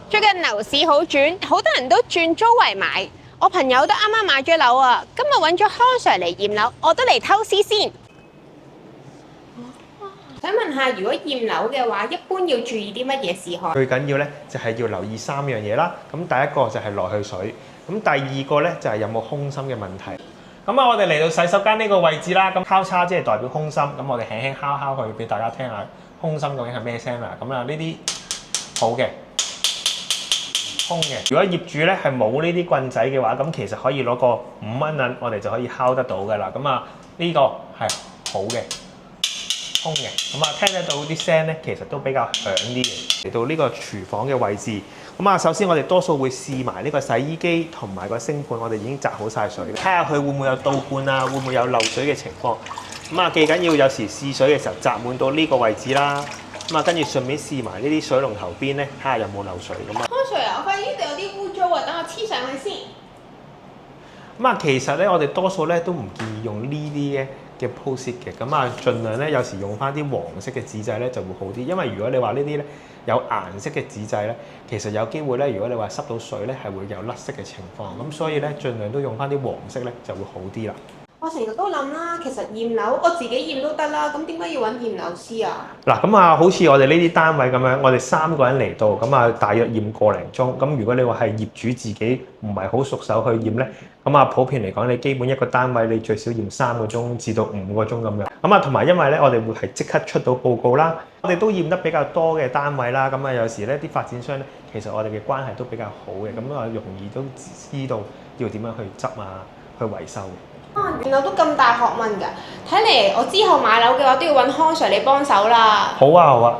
最近樓市好轉，好多人都轉租為買。我朋友都啱啱買咗樓啊，今日揾咗康 Sir 嚟驗樓，我都嚟偷師先。想問下，如果驗樓嘅話，一般要注意啲乜嘢事項？最緊要咧就係要留意3樣嘢啦。咁第一個就係落去水，咁第二個咧就係有冇空心嘅問題。咁啊，我哋嚟到洗手間呢個位置啦。咁敲叉即係代表空心，咁我哋輕輕敲敲佢俾大家聽下空心究竟係咩聲啦。咁啊，呢啲好嘅。空嘅，如果業主咧係冇呢啲棍仔嘅話，咁其實可以攞個5蚊銀，我哋就可以敲得到㗎啦。咁啊，呢個係好嘅，空嘅。咁啊，聽得到啲聲咧，其實都比較響啲嘅。嚟到呢個廚房嘅位置，咁啊，首先我哋多數會試埋呢個洗衣機同埋個星盤，我哋已經擲好晒水，睇下佢會唔會有倒灌啊，會唔會有漏水嘅情況。咁啊，記緊要有時試水嘅時候擲滿到呢個位置啦。咁啊，跟住順便試埋呢啲水龍頭邊咧，睇下有冇漏水咁啊。康 Sir 啊，我發現呢度有啲污糟啊，等我黐上去先。咁啊，其實咧，我哋多數咧都唔建議用呢啲嘅 post-it 嘅，咁啊，盡量咧有時用翻啲黃色嘅紙仔咧就會好啲，因為如果你話呢啲咧有顏色嘅紙仔咧，其實有機會咧，如果你話濕到水咧，係會有甩色嘅情況，咁所以咧盡量都用翻啲黃色咧就會好啲啦。我成日都諗啦，其實驗樓我自己驗都得啦，咁點解要揾驗樓師啊？嗱，咁啊，好似我哋呢啲單位咁樣，我哋3個人嚟到，咁啊，大約驗個零鐘。咁如果你話係業主自己唔係好熟手去驗咧，咁啊，普遍嚟講，你基本一個單位你最少驗3個鐘至到5個鐘咁樣。咁啊，同埋因為咧，我哋會係即刻出到報告啦，我哋都驗得比較多嘅單位啦。咁啊，有時咧啲發展商咧，其實我哋嘅關係都比較好嘅，咁啊，容易都知道要點樣去執啊，去維修。驗樓都咁大學問㗎，睇嚟我之後買樓嘅話都要揾康 Sir 你幫手啦。好啊，好啊。